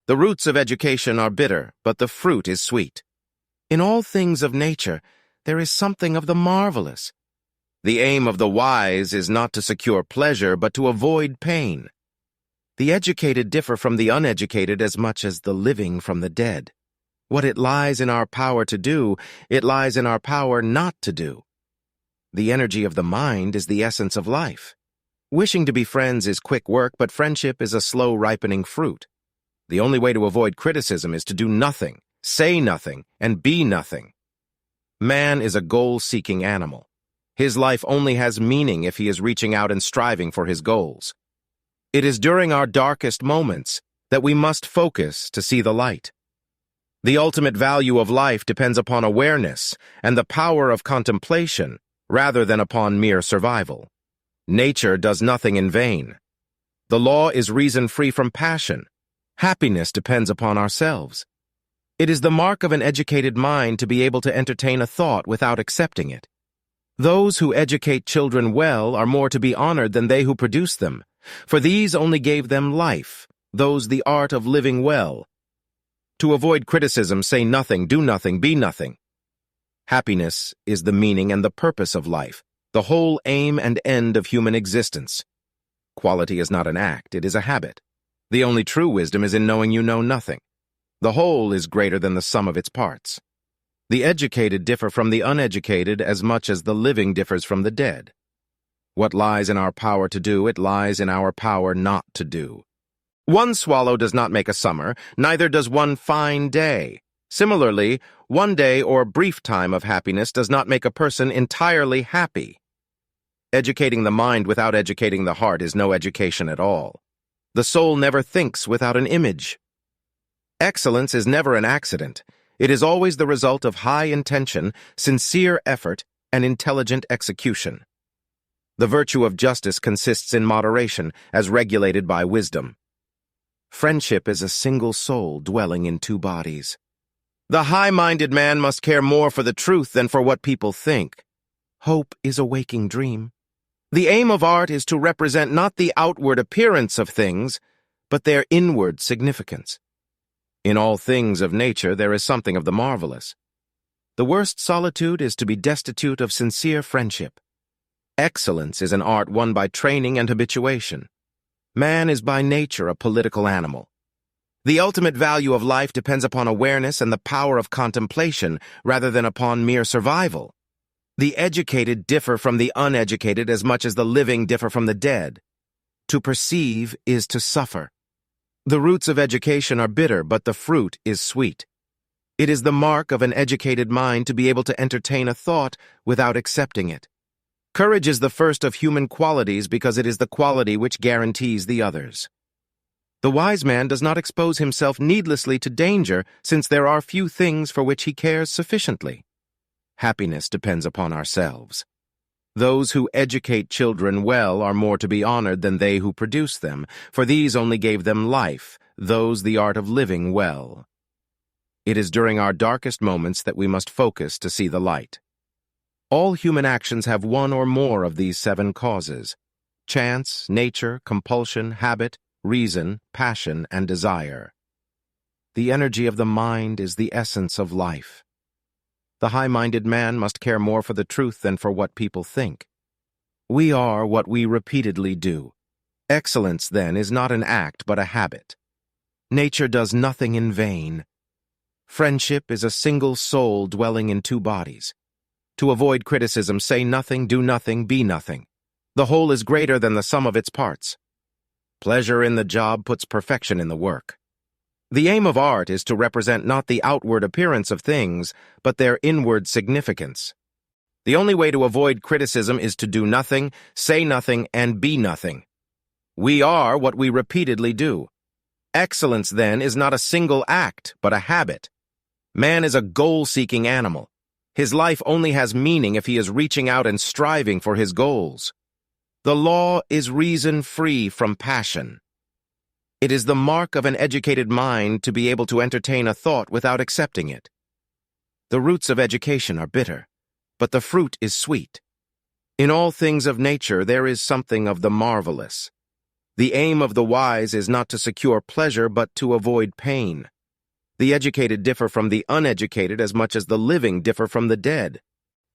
The roots of education are bitter, but the fruit is sweet. In all things of nature, there is something of the marvelous. The aim of the wise is not to secure pleasure, but to avoid pain. The educated differ from the uneducated as much as the living from the dead. What it lies in our power to do, it lies in our power not to do. The energy of the mind is the essence of life. Wishing to be friends is quick work, but friendship is a slow ripening fruit. The only way to avoid criticism is to do nothing, say nothing, and be nothing. Man is a goal-seeking animal. His life only has meaning if he is reaching out and striving for his goals. It is during our darkest moments that we must focus to see the light. The ultimate value of life depends upon awareness and the power of contemplation rather than upon mere survival. Nature does nothing in vain. The law is reason free from passion. Happiness depends upon ourselves. It is the mark of an educated mind to be able to entertain a thought without accepting it. Those who educate children well are more to be honored than they who produce them, for these only gave them life, those the art of living well. To avoid criticism, say nothing, do nothing, be nothing. Happiness is the meaning and the purpose of life, the whole aim and end of human existence. Quality is not an act, it is a habit. The only true wisdom is in knowing you know nothing. The whole is greater than the sum of its parts. The educated differ from the uneducated as much as the living differs from the dead. What lies in our power to do, it lies in our power not to do. One swallow does not make a summer, neither does one fine day. Similarly, one day or brief time of happiness does not make a person entirely happy. Educating the mind without educating the heart is no education at all. The soul never thinks without an image. Excellence is never an accident. It is always the result of high intention, sincere effort, and intelligent execution. The virtue of justice consists in moderation, as regulated by wisdom. Friendship is a single soul dwelling in two bodies. The high-minded man must care more for the truth than for what people think. Hope is a waking dream. The aim of art is to represent not the outward appearance of things, but their inward significance. In all things of nature there is something of the marvelous. The worst solitude is to be destitute of sincere friendship. Excellence is an art won by training and habituation. Man is by nature a political animal. The ultimate value of life depends upon awareness and the power of contemplation rather than upon mere survival. The educated differ from the uneducated as much as the living differ from the dead. To perceive is to suffer. The roots of education are bitter, but the fruit is sweet. It is the mark of an educated mind to be able to entertain a thought without accepting it. Courage is the first of human qualities because it is the quality which guarantees the others. The wise man does not expose himself needlessly to danger, since there are few things for which he cares sufficiently. Happiness depends upon ourselves. Those who educate children well are more to be honored than they who produce them, for these only gave them life, those the art of living well. It is during our darkest moments that we must focus to see the light. All human actions have one or more of these 7 causes: chance, nature, compulsion, habit, reason, passion, and desire. The energy of the mind is the essence of life. The high-minded man must care more for the truth than for what people think. We are what we repeatedly do. Excellence, then, is not an act but a habit. Nature does nothing in vain. Friendship is a single soul dwelling in 2 bodies. To avoid criticism, say nothing, do nothing, be nothing. The whole is greater than the sum of its parts. Pleasure in the job puts perfection in the work. The aim of art is to represent not the outward appearance of things, but their inward significance. The only way to avoid criticism is to do nothing, say nothing, and be nothing. We are what we repeatedly do. Excellence, then, is not a single act, but a habit. Man is a goal-seeking animal. His life only has meaning if he is reaching out and striving for his goals. The law is reason free from passion. It is the mark of an educated mind to be able to entertain a thought without accepting it. The roots of education are bitter, but the fruit is sweet. In all things of nature there is something of the marvelous. The aim of the wise is not to secure pleasure, but to avoid pain. The educated differ from the uneducated as much as the living differ from the dead.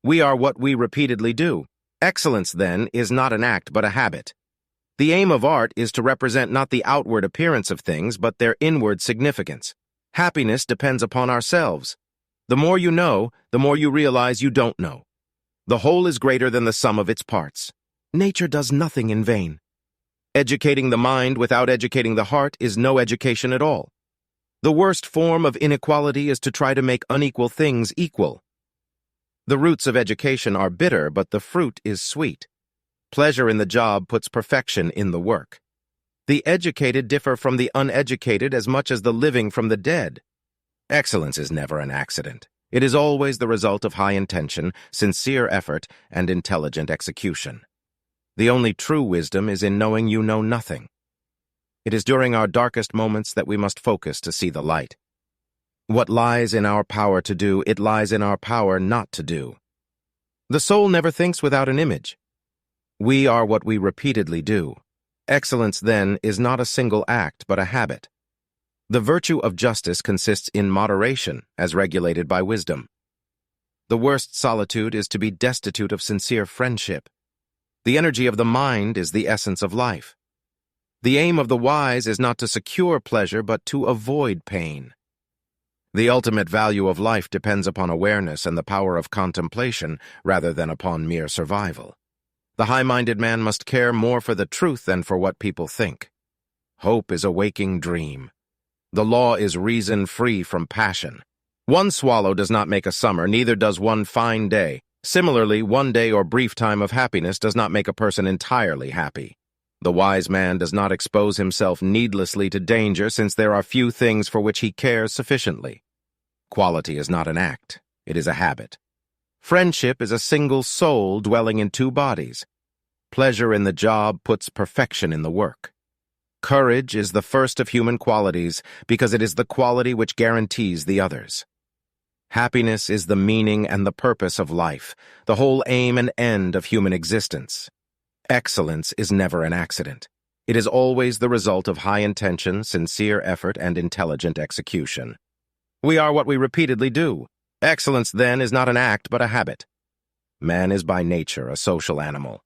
We are what we repeatedly do. Excellence, then, is not an act but a habit. The aim of art is to represent not the outward appearance of things, but their inward significance. Happiness depends upon ourselves. The more you know, the more you realize you don't know. The whole is greater than the sum of its parts. Nature does nothing in vain. Educating the mind without educating the heart is no education at all. The worst form of inequality is to try to make unequal things equal. The roots of education are bitter, but the fruit is sweet. Pleasure in the job puts perfection in the work. The educated differ from the uneducated as much as the living from the dead. Excellence is never an accident. It is always the result of high intention, sincere effort, and intelligent execution. The only true wisdom is in knowing you know nothing. It is during our darkest moments that we must focus to see the light. What lies in our power to do, it lies in our power not to do. The soul never thinks without an image. We are what we repeatedly do. Excellence, then, is not a single act, but a habit. The virtue of justice consists in moderation, as regulated by wisdom. The worst solitude is to be destitute of sincere friendship. The energy of the mind is the essence of life. The aim of the wise is not to secure pleasure, but to avoid pain. The ultimate value of life depends upon awareness and the power of contemplation, rather than upon mere survival. The high-minded man must care more for the truth than for what people think. Hope is a waking dream. The law is reason free from passion. One swallow does not make a summer, neither does one fine day. Similarly, one day or brief time of happiness does not make a person entirely happy. The wise man does not expose himself needlessly to danger, since there are few things for which he cares sufficiently. Quality is not an act, it is a habit. Friendship is a single soul dwelling in two bodies. Pleasure in the job puts perfection in the work. Courage is the first of human qualities because it is the quality which guarantees the others. Happiness is the meaning and the purpose of life, the whole aim and end of human existence. Excellence is never an accident. It is always the result of high intention, sincere effort, and intelligent execution. We are what we repeatedly do. Excellence, then, is not an act but a habit. Man is by nature a social animal.